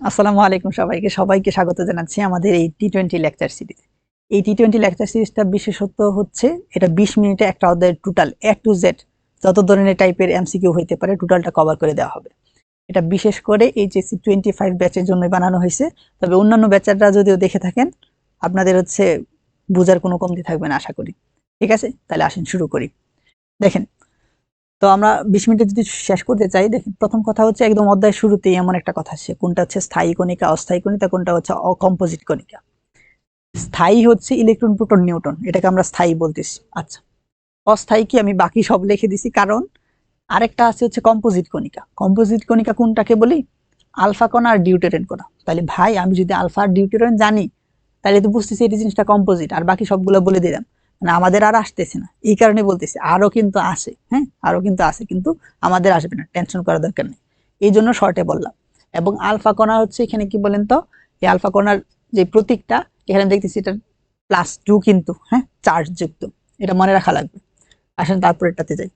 আসসালামু আলাইকুম সবাইকে স্বাগত জানাচ্ছি আমাদের এই টি20 লেকচার সিরিজ। এই টি20 লেকচার সিরিজটা বিশেষত্ব হচ্ছে এটা 20 মিনিটে একটা অধ্যায়ের টোটাল এ টু জেড যত ধরনের টাইপের এমসিকিউ হইতে পারে টোটালটা কভার করে দেওয়া হবে। এটা বিশেষ করে এইচএসসি 25 ব্যাচের জন্য বানানো হয়েছে। তবে অন্যান্য ব্যাচাররা যদিও দেখে থাকেন আপনাদের বোঝার কোনো কমতি থাকবে না আশা করি। ঠিক আছে, তাহলে আসেন শুরু করি। দেখেন, তো আমরা 20 মিনিটে যদি শেষ করতে চাই, দেখেন প্রথম কথা হচ্ছে একদম অধ্যায়ের শুরুতেই এমন একটা কথা আছে, কোনটা হচ্ছে স্থায়ী কণিকা, অস্থায়ী কণিকা, কোনটা হচ্ছে অকম্পোজিট কণিকা। স্থায়ী হচ্ছে ইলেকট্রন, প্রোটন, নিউট্রন, এটাকে আমরা স্থায়ী বলতেছি। আচ্ছা, অস্থায়ী কি আমি বাকি সব লিখে দিছি, কারণ আরেকটা আছে হচ্ছে কম্পোজিট কণিকা। কম্পোজিট কণিকা কোনটাকে বলি? আলফা কণা আর ডিউটেরিন কণা। তাহলে ভাই আমি যদি আলফা আর ডিউটেরিন জানি তাহলে তো বুঝতেছি এই জিনিসটা কম্পোজিট, আর বাকি সবগুলো বলে দিলাম। মানে আমাদের আর আসতেছে না, এই কারণে বলতেছি আরো কিন্তু আসে। হ্যাঁ, আরো কিন্তু আসে, কিন্তু আমাদের আসবে না, টেনশন করার দরকার নেই, এই জন্য শর্টে বললাম। এবং আলফা কণা হচ্ছে এখানে কি বলেন তো, এই আলফা কণার যে প্রতীকটা এখানে দেখতেছি এটা +2, কিন্তু হ্যাঁ চার্জ যুক্ত, এটা মনে রাখা লাগবে। আসেন তারপর এটাতে যাই।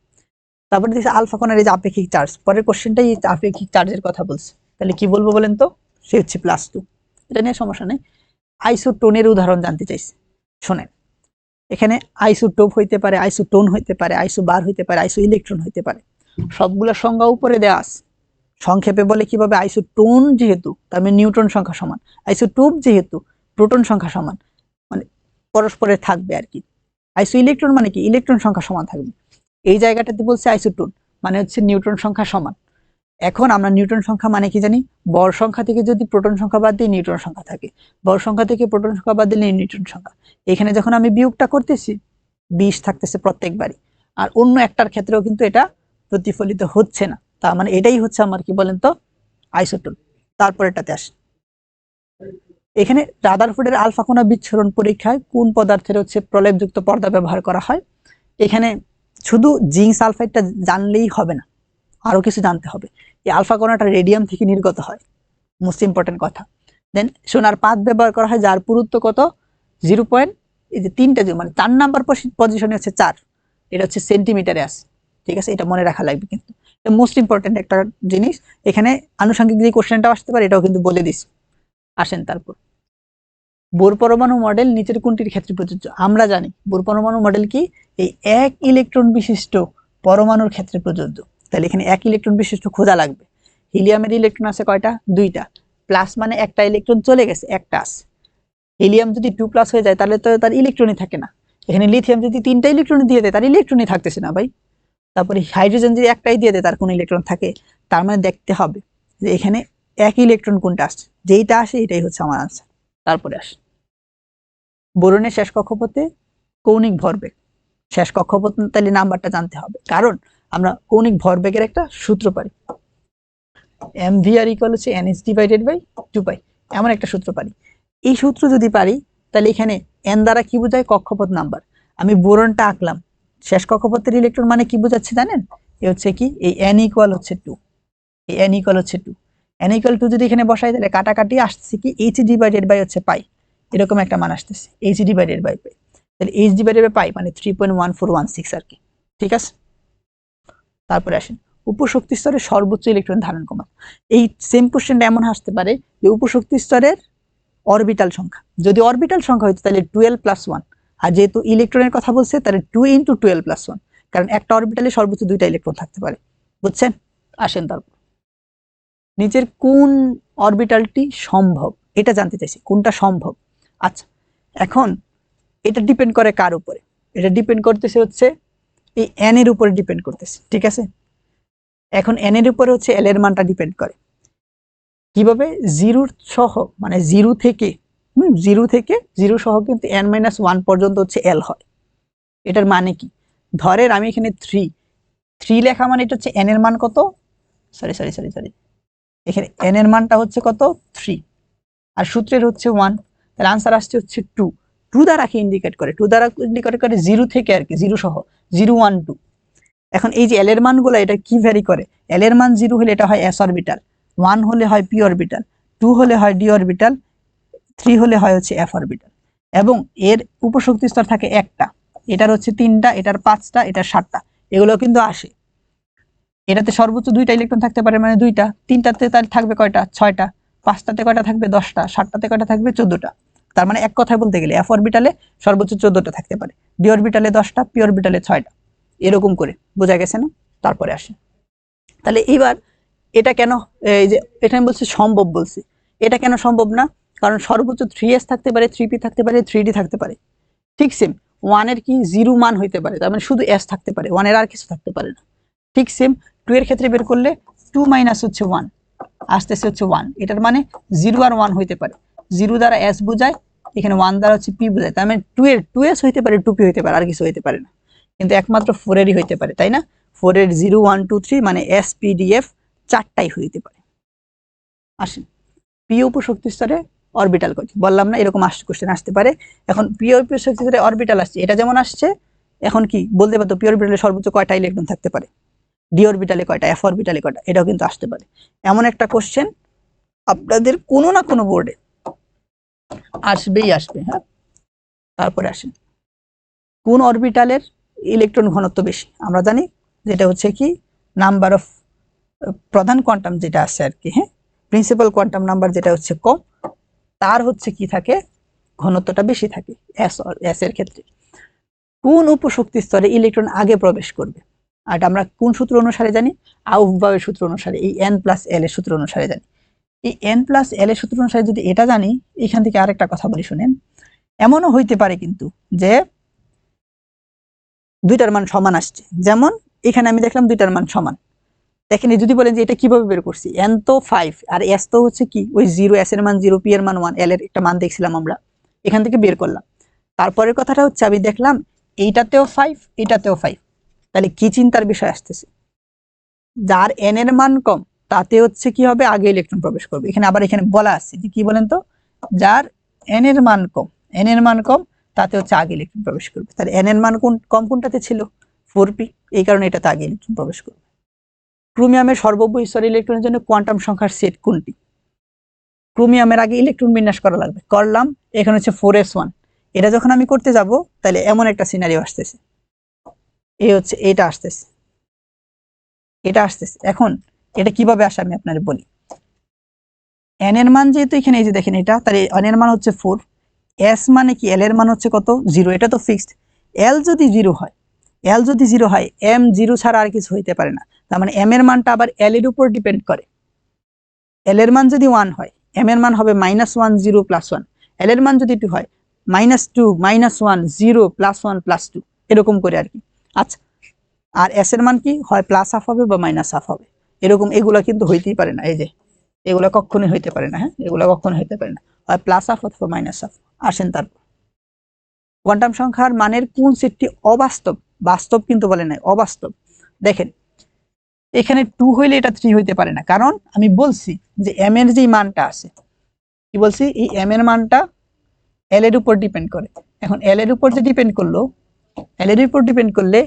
তারপরে দেখছি আলফা কণার এই যে আপেক্ষিক চার্জ, পরের কোশ্চেনটাই আপেক্ষিক চার্জের কথা বলছে। তাহলে কি বলবো বলেন তো, সে হচ্ছে +2। এটা নিয়ে সমস্যা নেই। আইসোটোনের উদাহরণ জানতে চাইছে, শোনেন। এখানে আইসোটোপ হইতে পারে, আইসোটোন হইতে পারে, আইসোবার হইতে পারে, আইসো ইলেকট্রন হইতে পারে, সবগুলোর সংজ্ঞা উপরে দেওয়া আছে। সংক্ষেপে বলে কিভাবে, আইসোটোন যেহেতু তার মানে নিউট্রন সংখ্যা সমান, আইসোটোপ যেহেতু প্রোটন সংখ্যা সমান, মানে পরস্পরের থাকবে আর কি। আইসো ইলেকট্রন মানে কি, ইলেকট্রন সংখ্যা সমান থাকবে। এই জায়গাটাতে বলছে আইসোটোন মানে হচ্ছে নিউট্রন সংখ্যা সমান। এখন আমরা নিউট্রন সংখ্যা মানে কি জানি, বর সংখ্যা থেকে যদি প্রোটন সংখ্যা বাদ দিই নিউট্রন সংখ্যা থাকে, বর সংখ্যা থেকে প্রোটন সংখ্যা বাদ দিলে নিউট্রন সংখ্যা। এখানে যখন আমি বিয়োগটা করতেছি 20 থাকতেছে প্রত্যেকবারই, আর অন্য একটার ক্ষেত্রেও কিন্তু এটা প্রতিফলিত হচ্ছে না, তার মানে এটাই হচ্ছে আমার কি বলেন তো আইসোটোন। তারপর এটাতে আসে, এখানে রাদারফোর্ডের আলফা কণা বিচ্ছুরণ পরীক্ষায় কোন পদার্থের প্রলেপযুক্ত পর্দা ব্যবহার করা হয়। এখানে শুধু জিঙ্ক সালফাইডটা জানলেই হবে না, আরো কিছু জানতে হবে। এই আলফা কণাটা রেডিয়াম থেকে নির্গত হয়, মোস্ট ইম্পর্টেন্ট কথা। দেন সোনার পাত ব্যবহার করা হয় যার পুরুত্ব কত, 0 পয়েন্ট, এই যে 3টা, মানে 4 নাম্বার পজিশনে হচ্ছে 4, এটা হচ্ছে সেন্টিমিটারে আছে। ঠিক আছে, এটা মনে রাখা লাগবে, কিন্তু এটা মোস্ট ইম্পর্টেন্ট একটা জিনিস। এখানে আনুষঙ্গিক যে কোশ্চেনটা আসতে পারে এটাও কিন্তু বলে দিস। আসেন তারপর, বোর পরমাণু মডেল নিচের কোনটির ক্ষেত্রে প্রযোজ্য? আমরা জানি বোর পরমাণু মডেল কি, এই 1 ইলেকট্রন বিশিষ্ট পরমাণুর ক্ষেত্রে প্রযোজ্য। তাহলে এখানে 1 ইলেকট্রন বিশিষ্ট খোঁজা লাগবে। হিলিয়ামের ইলেকট্রন আছে কয়টা? 2টা। প্লাস মানে একটা ইলেকট্রন চলে গেছে, একটা আছে। হিলিয়াম যদি 2+ হয়ে যায় তাহলে তো তার ইলেকট্রনই থাকে না। এখানে লিথিয়াম যদি 3টা ইলেকট্রন দিয়ে দেয় তার ইলেকট্রনই থাকতেছে না ভাই। তারপরে হাইড্রোজেন যদি একটাই দিয়ে দেয় তার কোন ইলেকট্রন থাকে? তার মানে দেখতে হবে যে এখানে 1 ইলেকট্রন কোনটা আসছে, যেইটা আসে এটাই হচ্ছে আমার আনসার। তারপরে আসে বোরনের শেষ কক্ষপথে কৌণিক ভরবেগ। শেষ কক্ষপথ তাহলে নাম্বারটা জানতে হবে, কারণ আমরা কৌণিক ভরবেগের একটা সূত্র পারি, mvr = nh/2π, এমন একটা সূত্র পারি। এই সূত্র যদি পারি তাহলে এখানে n দ্বারা কি বোঝায়, কক্ষপথ নাম্বার। আমি বোরনটা আঁকলাম, শেষ কক্ষপথের ইলেকট্রন মানে কি বোঝাচ্ছে জানেন, এ হচ্ছে কি, এই n = 2, এই n = 2, n = 2 যদি এখানে বসাই তাহলে কাটাকাটি আসছে কি h/π, এরকম একটা মান আসতেছে h/π। তাহলে h/π মানে 3.1416 আর কি। ঠিক আছে, তারপরে আসেন উপশক্তি স্তরের সর্বোচ্চ ইলেকট্রন ধারণ ক্ষমতা। এই সেম কোশ্চেনটা এমন আসতে পারে যে উপশক্তি স্তরের অরবিটাল সংখ্যা, যদি অরবিটাল সংখ্যা হইতো তাহলে 12+1, আর যেহেতু ইলেকট্রনের কথা বলছে তাহলে 2 × 12+1, কারণ একটা অরবিটালে সর্বোচ্চ 2টা ইলেকট্রন থাকতে পারে। বুঝছেন? আসেন তারপর নিচের কোন অরবিটালটি সম্ভব, এটা জানতে চাইছি, কোনটা সম্ভব। আচ্ছা, এখন এটা ডিপেন্ড করে কার উপরে, এটা ডিপেন্ড করতেছে হচ্ছে এই n এর উপরে ডিপেন্ড করতেছে। ঠিক আছে, এখন n এর উপরে হচ্ছে l এর মানটা ডিপেন্ড করে কিভাবে, 0 সহ, মানে 0 থেকে 0 সহ কিন্তু n-1 পর্যন্ত হচ্ছে l হয়। এটার মানে কি, ধরেন আমি এখানে 3 লেখা মানে এটা হচ্ছে n এর মান কত, সরি, এখানে n এর মানটা হচ্ছে কত, 3, আর সূত্রের হচ্ছে 1, তার আনসার আসছে হচ্ছে 2 দ্বারা কি ইন্ডিকেট করে, 2 দ্বারা ইন্ডিকেট করে 0 থেকে আর কি, 0 সহ, 0 1 2। এখন এই যে l এর মানগুলো এটা কি ভ্যারি করে, l এর মান 0 হলে এটা হয় s অরবিটাল, 1 হলে হয় p অরবিটাল, 2 হলে হয় d অরবিটাল, 3 হলে হয় হচ্ছে f অরবিটাল। এবং এর উপশক্তি স্তর থাকে একটা, এটার হচ্ছে 3টা, এটার 5টা, এটার 7টা, এগুলো কিন্তু আসে। এটাতে সর্বোচ্চ 2টা ইলেকট্রন থাকতে পারে মানে 2টা, 3টাতে তাহলে থাকবে কয়টা, 6টা, 5টাতে কয়টা থাকবে 10টা, 7টাতে কয়টা থাকবে 14টা। তার মানে এক কথায় বলতে গেলে f অরবিটালে সর্বোচ্চ 14টা থাকতে পারে, d অরবিটালে 10টা, p অরবিটালে 6টা, এরকম করে। বোঝা গেছে না? তারপরে আসে, তাহলে এবার এটা কেন, এই যে এটা আমি বলছি সম্ভব বলছি, এটা কেন সম্ভব না? কারণ সর্বোচ্চ 3s থাকতে পারে, 3p থাকতে পারে, 3d থাকতে পারে। ঠিক সেম 1 এর কি 0 মান হইতে পারে, তার মানে শুধু s থাকতে পারে, 1 এর আর কিছু থাকতে পারে না। ঠিক সেম 2 এর ক্ষেত্রে বের করলে 2 মাইনাস হচ্ছে 1 আসতেছে হচ্ছে 1, এটার মানে 0 আর 1 হইতে পারে। 0 দ্বারা s বোঝায়, এখানে 1 দ্বারা হচ্ছে p বোঝায়, তার মানে 2 এর 2s হইতে পারে, 2p হইতে পারে, আর কিছু হইতে পারে না। কিন্তু একমাত্র 4 এরই হইতে পারে, তাই না? 4 এর 0 1 2 3 মানে s p d f চারটাই হইতে পারে। আসেন p উপশক্তি স্তরে অরবিটাল কয়টি বললাম না, এরকম কোশ্চেন আসতে পারে। এখন p উপশক্তি স্তরে অরবিটাল আসছে, এটা যেমন আসছে, এখন কি বলতে পারতো p অরবিটালে সর্বোচ্চ কয়টা ইলেকট্রন থাকতে পারে, d অরবিটালে কয়টা, f অরবিটালে কয়টা, এটাও কিন্তু আসতে পারে। এমন একটা কোশ্চেন আপনাদের কোনো না কোনো বোর্ডে আসবেই আসবে। হ্যাঁ, তারপরে আসেন কোন অরবিটালের ইলেকট্রন ঘনত্ব বেশি? আমরা জানি যেটা হচ্ছে কি নাম্বার অফ প্রধান কোয়ান্টাম যেটা আছে আর কি, হ্যাঁ, প্রিন্সিপাল কোয়ান্টাম নাম্বার যেটা হচ্ছে কম, তার হচ্ছে কি থাকে, ঘনত্বটা বেশি থাকে এস এর ক্ষেত্রে। কোন উপশক্তি স্তরে ইলেকট্রন আগে প্রবেশ করবে? আর আমরা কোন সূত্র অনুসারে জানি? আউফবাউয়ের সূত্র অনুসারে, এই n+l এর সূত্র অনুসারে জানি। এই n+l এর সূত্র অনুসারে যদি এটা জানি, এখান থেকে আরেকটা কথা বলি শুনেন। এমনও হইতে পারে কিন্তু যে দুইটার মান সমান আসছে, যেমন এখানে আমি দেখলাম দুইটার মান সমান। দেখেন যদি বলেন যে এটা কিভাবে বের করছি, n তো 5 আর s তো হচ্ছে কি ওই 0, s এর মান 0, p এর মান 1, l এর একটা মান দেখছিলাম আমরা, এখান থেকে বের করলাম। তারপরের কথাটা হচ্ছে আমি দেখলাম এইটাতেও 5, এটাতেও 5, তাহলে কি চিন্তার বিষয় আসতেছে, যার n এর মান কম তাতে হচ্ছে কি হবে, আগে ইলেকট্রন প্রবেশ করবে। এখানে আবার এখানে বলা আছে যে কি বলেন তো, যার n এর মান কম, n এর মান কম তাতে হচ্ছে আগে ইলেকট্রন প্রবেশ করবে। তাহলে n এর মান কম কোনটাতে ছিল, 4p, এই কারণে এটাতে আগে ইলেকট্রন প্রবেশ করবে। ক্রোমিয়ামের সর্বোপরি স্তরের ইলেকট্রনের জন্য কোয়ান্টাম সংখ্যার সেট কোনটি? ক্রোমিয়ামের আগে ইলেকট্রন বিন্যাস করা লাগবে, করলাম, এখানে হচ্ছে 4s1। এটা যখন আমি করতে যাব তাহলে এমন একটা সিনারিও আসতেছে, এই হচ্ছে এটা আসতেছে, এটা আসতেছে। এখন এটা কিভাবে আসে আমি আপনাদের বলি। n এর মান যেহেতু এখানে এই যে দেখেন এটা, তাহলে n এর মান হচ্ছে 4, s মানে কি l এর মান হচ্ছে কত 0, এটা তো ফিক্সড। l যদি 0 হয়, l যদি 0 হয়, m 0 ছাড়া আর কিছু হইতে পারে না, তার মানে m এর মানটা আবার l এর উপর ডিপেন্ড করে। l এর মান যদি 1 হয়, m এর মান হবে -1 0 +1, l এর মান যদি 2 হয়, -2 -1 0 +1 +2, এরকম করে আর কি। আচ্ছা, আর s এর মান কি হয় +1/2 হবে বা -1/2 হবে, এরকম। এগুলা কিন্তু হইতেই পারে না, এই যে এগুলা কখনোই হইতে পারে না। হ্যাঁ, এগুলা কখনোই হইতে পারে না, হয় +1/2 অথবা -1/2। আসেন তারপর, কোয়ান্টাম সংখ্যার মানের কোন সেটটি অবাস্তব? বাস্তব কিন্তু বলে নাই, অবাস্তব। দেখেন এখানে 2 হইলে এটা 3 হইতে পারে না, কারণ আমি বলছি যে m এর যে মানটা আছে, কি বলছি, এই m এর মানটা l এর উপর ডিপেন্ড করে। এখন l এর উপর যে ডিপেন্ড করলো, l এর উপর ডিপেন্ড করলে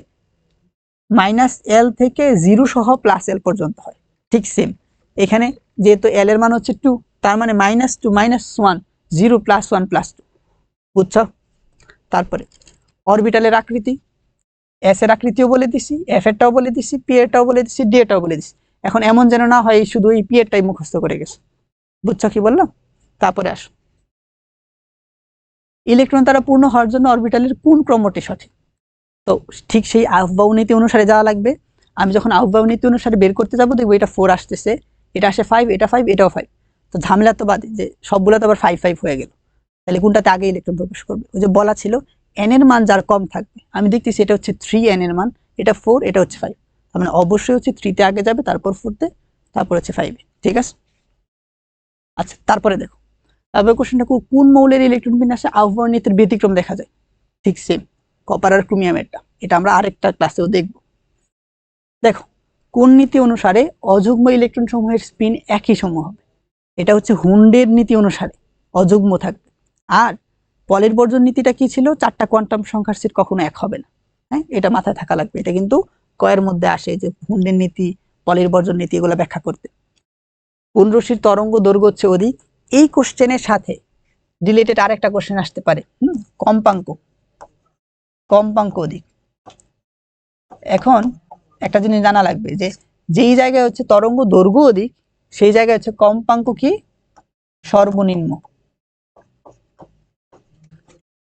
-l থেকে 0 সহ +l পর্যন্ত হয়। ঠিক সেম এখানে যেহেতু l এর মান হচ্ছে 2, তার মানে -2 -1 0 +1 +2, বুঝছো? তারপরে অরবিটালের আকৃতি, s এর আকৃতিও বলে দিছি, f এরটাও বলে দিছি, p এরটাও বলে দিছি, d এরটাও বলে দিছি। এখন এমন যেন না হয় শুধু এই p এরটাই মুখস্থ করে গেছে। বুঝছো কি বললাম? তারপরে আসো, ইলেকট্রন তারা পূর্ণ হওয়ার জন্য অরবিটালের কোন ক্রমটি সঠিক? তো ঠিক সেই আউফবাউ নীতি অনুসারে যাওয়া লাগবে। আমি যখন আউফবাউ নীতি অনুসারে বের করতে যাবো, দেখবো এটা 4 আসতেছে, এটা আসে 5, এটা 5, এটাও 5, তো ঝামেলা তো বাদে যে সবগুলো তো আবার 5 5 হয়ে গেল। তাহলে কোনটাতে আগে ইলেকট্রন প্রবেশ করবে? ওই যে বলা ছিল n এর মান যার কম থাকবে, আমি দেখতেছি এটা হচ্ছে 3n এর মান, এটা 4, এটা হচ্ছে 5, তার মানে অবশ্যই হচ্ছে 3 তে আগে যাবে, তারপর 4 তে, তারপর হচ্ছে 5 এ। ঠিক আছে? আচ্ছা, তারপরে দেখো, তারপরে কোশ্চেনটা, কোন মৌলের ইলেকট্রন বিন্যাসে আউফবাউ নীতির ব্যতিক্রম দেখা যায়? ঠিক সেম কপার আর ক্রোমিয়ামেরটা, এটা আমরা আরেকটা ক্লাসেও দেখব। দেখো কোন নীতি অনুসারে অযুগ্ম ইলেকট্রন সমূহের স্পিন একই সমূহ হবে? এটা হচ্ছে হুন্ডের নীতি অনুসারে অযুগ্ম থাকবে। আর পলের বর্জন নীতিটা কি ছিল? 4টা কোয়ান্টাম সংখ্যার সেট কখনো এক হবে না। হ্যাঁ, এটা মাথায় থাকা লাগবে, এটা কিন্তু কয়ের মধ্যে আসে, যে হুন্ডের নীতি, পলের বর্জন নীতি, এগুলো ব্যাখ্যা করতে। কোন রশ্মির তরঙ্গ দৈর্ঘ্য হচ্ছে অধিক? এই কোশ্চেনের সাথে রিলেটেড আরেকটা কোশ্চেন আসতে পারে, কম্পাঙ্ক, কম্পাঙ্ক অধিক। এখন একটা জিনিস জানা লাগবে যে যেই জায়গায় হচ্ছে তরঙ্গ দৈর্ঘ্য অধিক, সেই জায়গায় হচ্ছে কম্পাঙ্ক কি সর্বনিম্ন।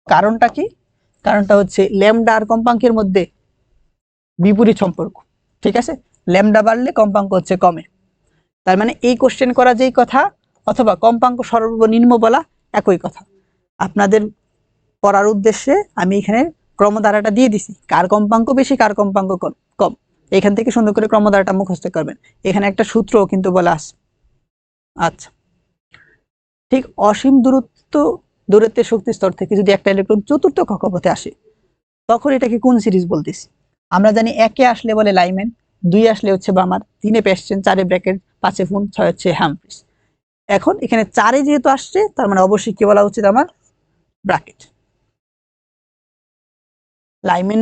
কারণটা কি? কারণটা হচ্ছে ল্যামডা আর কম্পাঙ্কের মধ্যে বিপরীত সম্পর্ক, ঠিক আছে? ল্যামডা বাড়লে কম্পাঙ্ক হচ্ছে কমে। তার মানে এই কোশ্চেন করা যেই কথা অথবা কম্পাঙ্ক সর্বনিম্ন বলা একই কথা। আপনাদের পড়ার উদ্দেশ্যে আমি এখানে ক্রমধারাটা দিয়ে দিছি, কার কম্পাঙ্ক বেশি কার কম্পাঙ্ক কম। এখান থেকে সুন্দর করে ক্রমধারাটা মুখস্থ করবেন। এখানে একটা সূত্রও কিন্তু বলা আছে। আচ্ছা, ঠিক অসীম দূরত্বের শক্তি স্তর থেকে যদি একটা ইলেকট্রন চতুর্থ কক্ষপথে আসে, তখন এটাকে কোন সিরিজ বলতেছি? আমরা জানি একে আসলে বলে লাইম্যান, 2 আসলে হচ্ছে বামার, 3 প্যাস্টেন, 4 ব্র্যাকেট, 5 ফুন, 6 হচ্ছে হ্যামফ্রিস। এখন এখানে 4 যেহেতু আসছে, তার মানে অবশ্যই কি বলা উচিত আমার? ব্র্যাকেট। লাইম্যান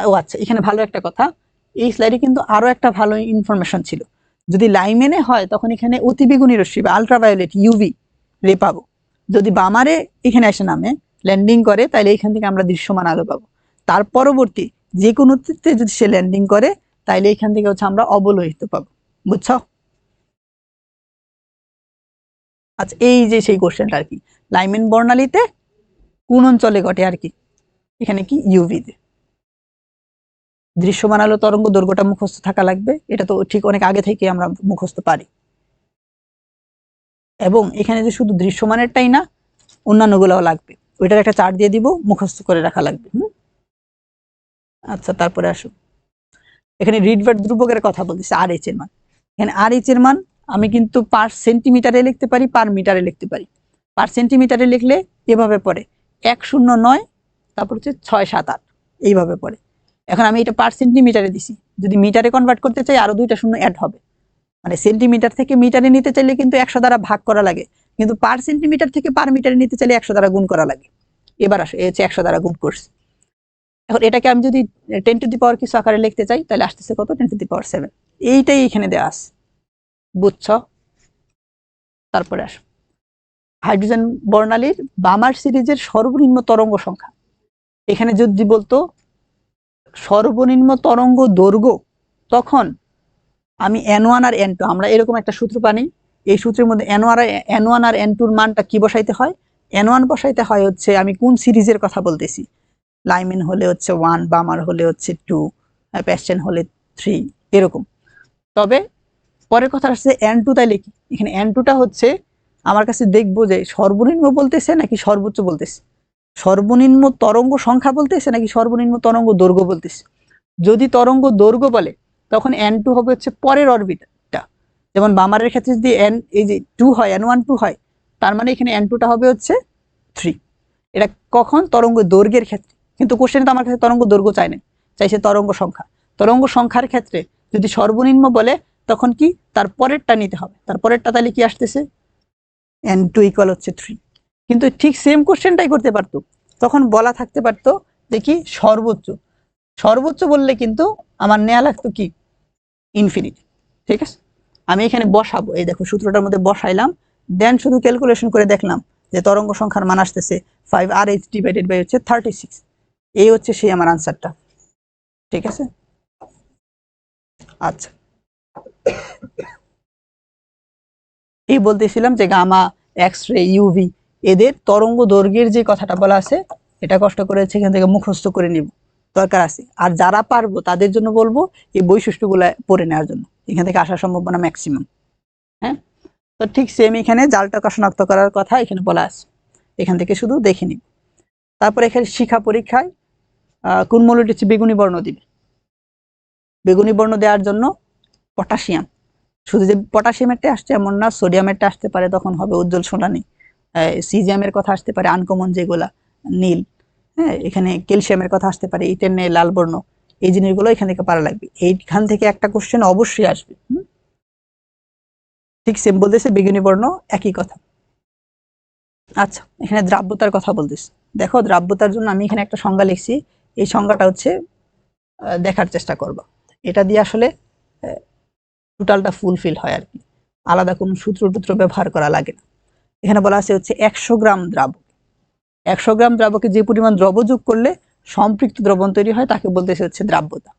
ও আচ্ছা, এখানে ভালো একটা কথা, এই স্লাইডে কিন্তু আরো একটা ভালো ইনফরমেশন ছিল। যদি লাইম্যানে হয় তখন এখানে অতিবেগুনি রশ্মি বা আলট্রাভায়োলেট ইউভি রে পাবো। যদি বামারে এখানে এসে নামে ল্যান্ডিং করে, তাহলে এখান থেকে আমরা দৃশ্যমান আলো পাবো। তার পরবর্তী যে কোনো যদি সে ল্যান্ডিং করে, তাইলে এখান থেকে হচ্ছে আমরা অবলোহিত পাবো। বুঝছো? আচ্ছা, এই যে সেই কোশ্চেনটা আর কি, লাইম্যান বর্ণালীতে কোন অঞ্চলে ঘটে আর কি, এখানে কি ইউভিতে। দৃশ্যমান আলো তরঙ্গ দৈর্ঘ্যটা মুখস্থ থাকা লাগবে, এটা তো ঠিক অনেক আগে থেকে আমরা মুখস্থ পারি। এবং এখানে যে শুধু দৃশ্যমানেরটাই না, অন্যান্যগুলোও লাগবে, ওইটার একটা চার্ট দিয়ে দিব, মুখস্থ করে রাখা লাগবে। আচ্ছা, তারপরে আসো, এখানে রিডবার্ড ধ্রুবকের কথা বলতেছে, আর এইচ এর মান। এখানে আর এইচ এর মান আমি কিন্তু পার সেন্টিমিটারে লিখতে পারি, পার মিটারে লিখতে পারি। পার সেন্টিমিটারে লিখলে এভাবে পড়ে 109, তারপর হচ্ছে 678, এইভাবে পড়ে। এখন আমি এটা পার সেন্টিমিটারে দিছি, যদি মিটারে কনভার্ট করতে চাই আরো 2টা শূন্য অ্যাড হবে। মানে সেন্টিমিটার থেকে মিটারে নিতে চাইলে কিন্তু 100 দ্বারা ভাগ করা লাগে, কিন্তু পার সেন্টিমিটার থেকে পার মিটারে নিতে চাইলে 100 দ্বারা গুণ করা লাগে। এবার আসে, এই হচ্ছে 100 দ্বারা গুণ করছি। এখন এটাকে আমি যদি 10 টু দি পাওয়ার কিছু আকারে লিখতে চাই, তাহলে আসতেছে কত? 10 টু দি পাওয়ার 7। এইটাই এখানে দেওয়া আছে, বুঝছো? তারপরে আসো, হাইড্রোজেন বর্ণালীর বামার সিরিজের সর্বনিম্ন তরঙ্গ সংখ্যা। এখানে যদি বলতো সর্বনিম্ন তরঙ্গ দৈর্ঘ্য, তখন আমি N1 আর N2, আমরা এরকম একটা সূত্র পানি, এই সূত্রের মধ্যে N1 আর N2 মানটা কি বসাইতে হয়? N1 বসাইতে হয় হচ্ছে আমি কোন সিরিজের কথা বলতেছি। লাইমিন হলে হচ্ছে 1, বামার হলে হচ্ছে 2, প্যাস্টেন হলে 3, এরকম। তবে পরের কথা আসছে N2, তাইলে কি এখানে N2টা হচ্ছে আমার কাছে দেখবো যে সর্বনিম্ন বলতেছে নাকি সর্বোচ্চ বলতেছে, সর্বনিম্ন তরঙ্গ সংখ্যা বলতেছে নাকি সর্বনিম্ন তরঙ্গ দৈর্ঘ্য বলতেছে। যদি তরঙ্গ দৈর্ঘ্য বলে, তখন N2 হবে হচ্ছে পরের অরবিটটা। যেমন বামারের ক্ষেত্রে যদি এই যে 2 হয়, N1 2 হয়, তার মানে এখানে N2টা হবে হচ্ছে 3। এটা কখন? তরঙ্গ দৈর্ঘ্যের ক্ষেত্রে। কিন্তু কোশ্চেনে তো আমার কাছে তরঙ্গ দৈর্ঘ্য চাই না, চাইছে তরঙ্গ সংখ্যা। তরঙ্গ সংখ্যার ক্ষেত্রে যদি সর্বনিম্ন বলে, তখন কি তার পরেরটা নিতে হবে। তার পরেরটা তাহলে কি আসতেছে? N2 ইকুয়াল হচ্ছে 3। কিন্তু ঠিক সেম কোশ্চেনটাই করতে পারতো, তখন বলা থাকতে পারতো যে কি সর্বোচ্চ। সর্বোচ্চ বললে কিন্তু আমার নেওয়া লাগতো কি ইনফিনিটি। ঠিক আছে, আমি এখানে বসাবো, এই দেখো সূত্রটার মধ্যে বসাইলাম, দেন শুধু ক্যালকুলেশন করে দেখলাম যে তরঙ্গ সংখ্যার মান আসতেছে 5 RH ডিভাইডেড বাই হচ্ছে 36। এই হচ্ছে সেই আমার আনসারটা। ঠিক আছে, আচ্ছা, এই বলতেছিলাম যে গামা, এক্স রে, ইউভি, এদের তরঙ্গ দৈর্ঘ্যের যে কথাটা বলা আছে, এটা কষ্ট করে এখান থেকে মুখস্থ করে নিব, দরকার আছে। আর যারা পারবো তাদের জন্য বলবো এই বৈশিষ্ট্যগুলো পড়ে নেওয়ার জন্য, এখান থেকে আসার সম্ভাবনা ম্যাক্সিমাম। হ্যাঁ, তো ঠিক সেম এখানে জালটাকে শনাক্ত করার কথা এখানে বলা আছে, এখান থেকে শুধু দেখে নিব। তারপরে এখানে শিক্ষা পরীক্ষায় কোন মৌলটি হচ্ছে বেগুনি বর্ণ দিবে। বেগুনি বর্ণ দেওয়ার জন্য পটাশিয়াম, শুধু যে পটাশিয়ামেরটা আসছে এমন না, সোডিয়ামেরটা আসতে পারে, তখন হবে উজ্জ্বল সোনালী। সিজিয়ামের কথা আসতে পারে আনকমন যেগুলা, নীল। হ্যাঁ, এখানে ক্যালসিয়ামের কথা আসতে পারে ইটেনে লাল বর্ণ। এই জিনিসগুলো এখান থেকে পারা লাগবে, এইখান থেকে একটা কোশ্চেন অবশ্যই আসবে। ঠিক সেম বলতেছে বেগুনি বর্ণ, একই কথা। আচ্ছা, এখানে দ্রাব্যতার কথা বলতেছি। দেখো, দ্রাব্যতার জন্য আমি এখানে একটা সংজ্ঞা লিখছি, এই সংজ্ঞাটা হচ্ছে দেখার চেষ্টা করব। এটা দিয়ে আসলে টোটালটা ফুলফিল হয় আর কি, আলাদা কোনো সূত্র ব্যবহার করা লাগে না। এখানে বলা আছে হচ্ছে 100 গ্রাম দ্রাবক, 100 গ্রাম দ্রাবকে যে পরিমাণ দ্রব্য যোগ করলে সম্পৃক্ত দ্রবণ তৈরি হয় তাকে বলতেছে হচ্ছে দ্রাব্যতা।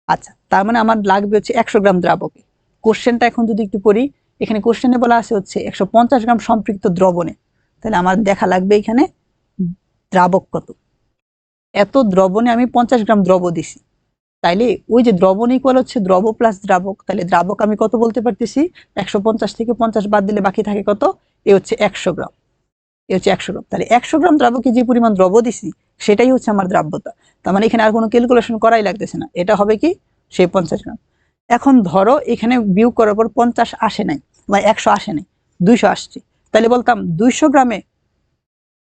আচ্ছা, তার মানে আমার লাগবে হচ্ছে 100 গ্রাম দ্রাবকে। কোশ্চেনটা এখন যদি একটু পড়ি, এখানে কোশ্চেনে বলা আছে হচ্ছে 150 গ্রাম সম্পৃক্ত দ্রবণে, তাহলে আমার দেখা লাগবে এখানে দ্রাবক কত। এত দ্রবণে আমি 50 গ্রাম দ্রব দিছি, তাইলে ওই যে দ্রবণ ইকুয়াল হচ্ছে দ্রব প্লাস দ্রাবক, তাহলে দ্রাবক আমি কত বলতে পারতেছি, 150 থেকে 50 বাদ দিলে বাকি থাকে কত, এ হচ্ছে 100 গ্রাম, এ হচ্ছে 100 গ্রাম। তাহলে 100 গ্রাম দ্রাবকে যে পরিমাণ দ্রব দিছি সেটাই হচ্ছে আমার দ্রাব্যতা। তার মানে এখানে আর কোনো ক্যালকুলেশন করাই লাগতেছে না, এটা হবে কি সেই 50 গ্রাম। এখন ধরো এখানে বিয়োগ করার পর 50 আসে নাই বা 100 আসে নাই, 200 আসছে, তাহলে বলতাম 200 গ্রামে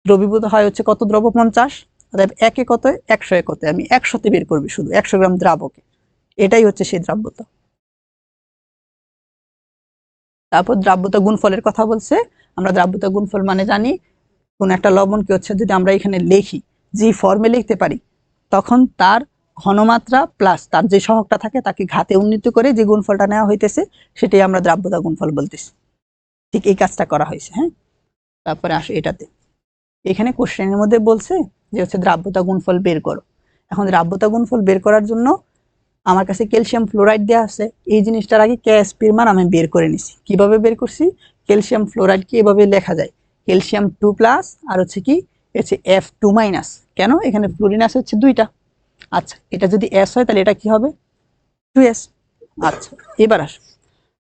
দ্রবীভূত হয় হচ্ছে কত দ্রব, 50। অর্থাৎ একে কত, 100 এ কত, আমি 100তে বের করবি শুধু 100 গ্রাম দ্রাবকে, এটাই হচ্ছে সেই দ্রাব্যতা। তারপর দ্রাব্যতা গুণফলের কথা বলছে। আমরা দ্রাব্যতা গুণফল মানে জানি কোন একটা লবণকে হচ্ছে যদি আমরা এখানে লিখি, যে ফর্মে লিখতে পারি, তখন তার ঘনমাত্রা প্লাস তার যে সহগটা থাকে তাকে ঘাতে উন্নীত করে যে গুণফলটা নেওয়া হইতেছে সেটাই আমরা দ্রাব্যতা গুণফল বলতেছি। ঠিক এই কাজটা করা হয়েছে। হ্যাঁ, তারপরে আসো এটাতে, এখানে কোশ্চেনের মধ্যে বলছে যে হচ্ছে দ্রাব্যতা গুণফল বের করো। এখন দ্রাব্যতা গুণফল বের করার জন্য আমার কাছে ক্যালসিয়াম ফ্লোরাইড দেওয়া আছে, এই জিনিসটার আগে কেএসপির মান আমি বের করে নিছি। কিভাবে বের করছি, ক্যালসিয়াম ফ্লোরাইডকে এভাবে লেখা যায়, ক্যালসিয়াম 2+ আর হচ্ছে কি হচ্ছে F2-। কেন, এখানে ফ্লোরিন আছে হচ্ছে 2টা। আচ্ছা, এটা যদি S হয় তাহলে এটা কি হবে, 2S। আচ্ছা, এবার আসো,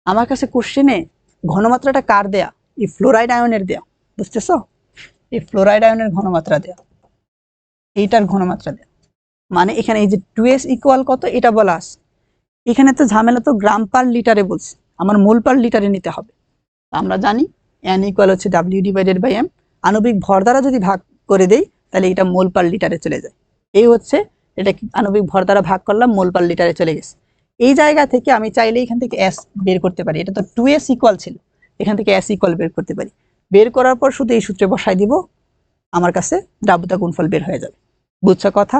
আমার কাছে কোশ্চেনে ঘনমাত্রাটা কার দেয়া, এই ফ্লোরাইড আয়নের দেয়া, বুঝতেছো, এই ফ্লোরাইড আয়নের ঘনমাত্রা দেয়া, এইটার ঘনমাত্রা দেয়া, মানে এখানে এই যে 2S ইকুয়াল কত এটা বলা আছে। এখানে তো ঝামেলা তো গ্রাম পার লিটারে বলছে, আমার মোল পার লিটারে নিতে হবে। আমরা জানি N ইকুয়াল হচ্ছে W/M, আণবিক ভর দ্বারা যদি ভাগ করে দেই তাহলে এটা মোল পার লিটারে চলে যায়। এই হচ্ছে এটা আণবিক ভর দ্বারা ভাগ করলাম, মোল পার লিটারে চলে গেছে। এই জায়গা থেকে আমি চাইলে এখান থেকে S বের করতে পারি, এটা তো 2S ইকুয়াল ছিল, এখান থেকে S ইকুয়াল বের করতে পারি। বের করার পর শুধু এই সূত্রে বসাই দিব, আমার কাছে দ্রাব্যতা গুণফল বের হয়ে যাবে। বুঝছো কথা?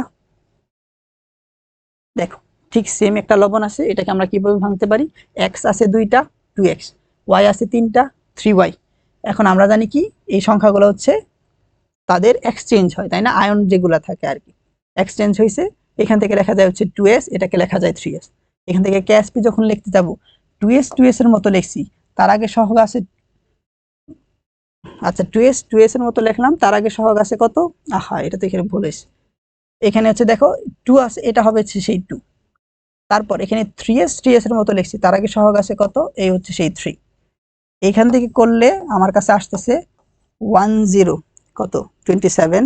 দেখো, ঠিক সেম একটা লবণ আছে, এটাকে আমরা কিভাবে ভাঙতে পারি, x আছে 2টা 2x, y আছে 3টা 3y। এখন আমরা জানি কি এই সংখ্যাগুলো হচ্ছে তাদের এক্সচেঞ্জ হয়, তাই না, আয়ন যেগুলো থাকে আর কি এক্সচেঞ্জ হয়েছে। এখান থেকে লেখা যায় হচ্ছে 2s, এটাকে লেখা যায় 3s। এখান থেকে কেএসপি যখন লিখতে যাব 2s এর মতো লিখছি, তার আগে সহগ আছে, আচ্ছা 2s এর মতো লিখলাম, তার আগে সহগ আছে কত, আহা এটা তো এখানে ভুল হয়েছে, এখানে হচ্ছে দেখো 2 আছে, এটা হবে হচ্ছে সেই 2। তারপর এখানে 3s এর মতো লিখছি, তার আগে সহগ আছে কত, এই হচ্ছে সেই 3। এখান থেকে করলে আমার কাছে আসতেছে 10 কত 27,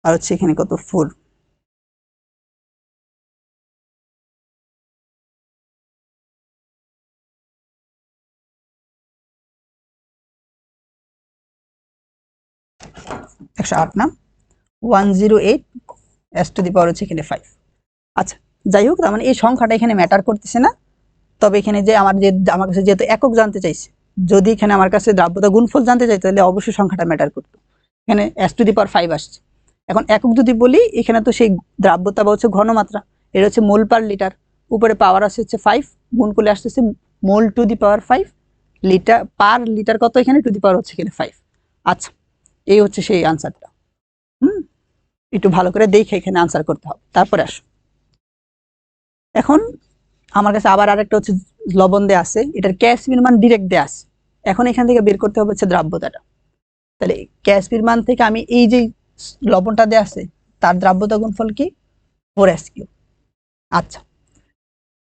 আর হচ্ছে এখানে কত 4। একশো আট না, 108 s⁻, হচ্ছে এখানে 5। আচ্ছা, যাই হোক, তার মানে এই সংখ্যাটা এখানে ম্যাটার করতেছে না। তবে এখানে যে আমার কাছে যেহেতু একক জানতে চাইছে, যদি এখানে আমার কাছে দ্রাব্যতা গুণফল জানতে চাই তাহলে অবশ্যই সংখ্যাটা ম্যাটার করতো। এখানে s⁻5 আসছে। এখন একক যদি বলি, এখানে তো সেই দ্রাব্যতা বা হচ্ছে ঘনমাত্রা, এটা হচ্ছে মোল পার লিটার, উপরে পাওয়ার আসছে হচ্ছে 5, গুণ করলে আসতেছে mol⁵ লিটার পার লিটার কত, এখানে টু দি পাওয়ার হচ্ছে এখানে 5। আচ্ছা, এই হচ্ছে সেই আনসারটা। একটু ভালো করে দেখে এখানে আনসার করতে হবে। তারপরে আসো, এখন আমার কাছে আবার আরেকটা হচ্ছে লবণ দেয়া আছে, এটার কেএসপির মান ডিরেক্ট দেয়া আছে। এখন এখান থেকে বের করতে হবে হচ্ছে দ্রাব্যতাটা। তাহলে কেএসপির মান থেকে আমি এই যে লবণটা দেয়া আছে তার দ্রাব্যতা গুণফল কি, 4s3। আচ্ছা,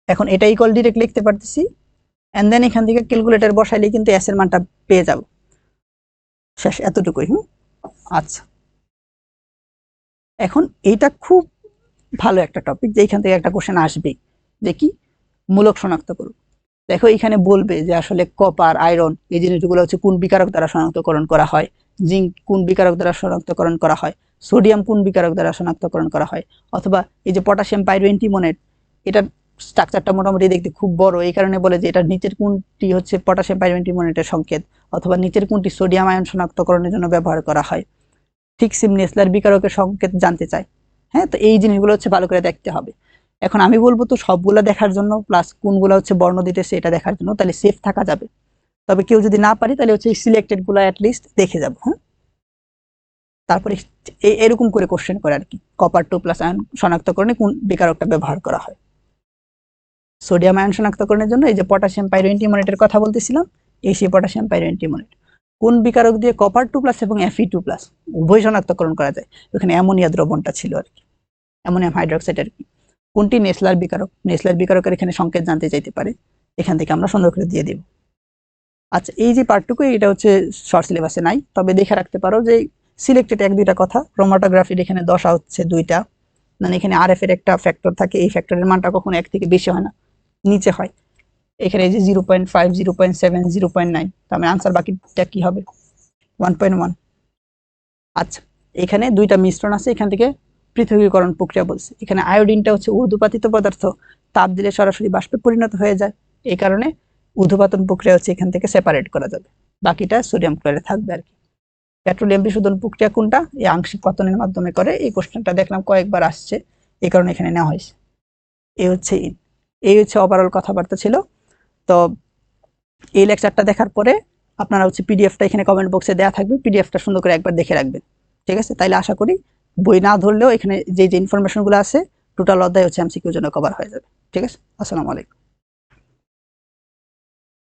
এখন এটা ইকুয়াল ডিরেক্ট লিখতে পারতেছি, এন্ড দেন এখান থেকে ক্যালকুলেটর বসাইলে কিন্তু এস এর মানটা পেয়ে যাব। শেষ, এতটুকুই। আচ্ছা, এখন এইটা খুব ভালো একটা টপিক, যে এখান থেকে একটা কোশ্চেন আসবেই, যে কি মূলক শনাক্ত করুন। দেখো এখানে বলবে যে আসলে কপার, আয়রন এই জিনিসগুলো হচ্ছে কোন বিকারক দ্বারা শনাক্তকরণ করা হয়, জিঙ্ক কোন বিকারক দ্বারা শনাক্তকরণ করা হয়, সোডিয়াম কোন বিকারক দ্বারা শনাক্তকরণ করা হয়, অথবা এই যে পটাশিয়াম পাইরোঅ্যান্টিমোনেট, এটার স্ট্রাকচারটা মোটামুটি দেখতে খুব বড়, এই কারণে বলে যে এটার নিচের কোনটি হচ্ছে পটাশিয়াম পাইরোঅ্যান্টিমোনেটের সংকেত, অথবা নিচের কোনটি সোডিয়াম আয়ন শনাক্তকরণের জন্য ব্যবহার করা হয়। ঠিক সিম নেসলার বিকারকের সংকেত জানতে চায়। হ্যাঁ, তো এই জিনিসগুলো হচ্ছে ভালো করে দেখতে হবে। এখন আমি বলবো তো সবগুলো দেখার জন্য, প্লাস কোনগুলো হচ্ছে বর্ণ দিতেছে এটা দেখার জন্য, তাহলে সেফ থাকা যাবে। তবে কেউ যদি না পারি তাহলে হচ্ছে সিলেক্টেড গুলো অ্যাটলিস্ট দেখে যাবো। হ্যাঁ, তারপরে এরকম করে কোশ্চেন করে আর কি, কপার 2+ আয়ন শনাক্তকরণে কোন বিকারকটা ব্যবহার করা হয়। সোডিয়াম আয়ন শনাক্তকরণের জন্য এই যে পটাশিয়াম পাইরোঅ্যান্টিমনেটের কথা বলতেছিলাম, এই সেই পটাশিয়াম পাইরোঅ্যান্টিমনেট। কোন বিকারক দিয়ে কপার 2+ এবং Fe2+ উভয় শনাক্তকরণ করা যায়? ওখানে অ্যামোনিয়া দ্রবণটা ছিল আর কি, অ্যামোনিয়াম হাইড্রোক্সাইড আর কি। কোনটি নেসলার বিকারক? নেসলার বিকারকের এখানে সংকেত জানতে চাইতে পারে, এখান থেকে আমরা সুন্দর করে দিয়ে দিব। আচ্ছা, এই যে পার্টটুকু এটা হচ্ছে শর্ট সিলেবাসে নাই, তবে দেখে রাখতে পারো যে সিলেক্টেড 1-2টা কথা। ক্রোমাটোগ্রাফির এখানে দশা হচ্ছে 2টা, মানে এখানে RF এর একটা ফ্যাক্টর থাকে, এই ফ্যাক্টরের মানটা কখনো 1 থেকে বেশি হয় না, নিচে হয়। এখানে এই যে 0.5, 0.7, 0.9, তার মানে আনসার বাকিটা কি হবে? 1.1। আচ্ছা, এখানে 2টা মিশ্রণ আছে, এখান থেকে পৃথকীকরণ প্রক্রিয়া বলছে। এখানে আয়োডিনটা হচ্ছে ঊর্ধ্বপাতিত পদার্থ, তাপ দিলে সরাসরি বাষ্পে পরিণত হয়ে যায়, এই কারণে ঊর্ধ্বপাতন প্রক্রিয়া হচ্ছে এখান থেকে সেপারেট করা যাবে, বাকিটা সোডিয়াম ক্লোরাইড থাকবে আর কি। পেট্রোলিয়াম বিশোধন প্রক্রিয়া কোনটা? এই আংশিক পতনের মাধ্যমে করে। এই কোশ্চেনটা দেখলাম কয়েকবার আসছে, এই কারণে এখানে নেওয়া হয়েছে। এই হচ্ছে ওভারঅল কথাবার্তা ছিল। তো এই লেকচারটা দেখার পরে আপনারা হচ্ছে পিডিএফটা এখানে কমেন্ট বক্সে দেওয়া থাকবে, পিডিএফটা সুন্দর করে একবার দেখে রাখবেন, ঠিক আছে? তাইলে আশা করি বই না ধরলেও এখানে যে ইনফরমেশনগুলো আছে টোটাল অধ্যায় হচ্ছে এমসিকিউর জন্য কভার হয়ে যাবে, ঠিক আছে? আসসালামু আলাইকুম।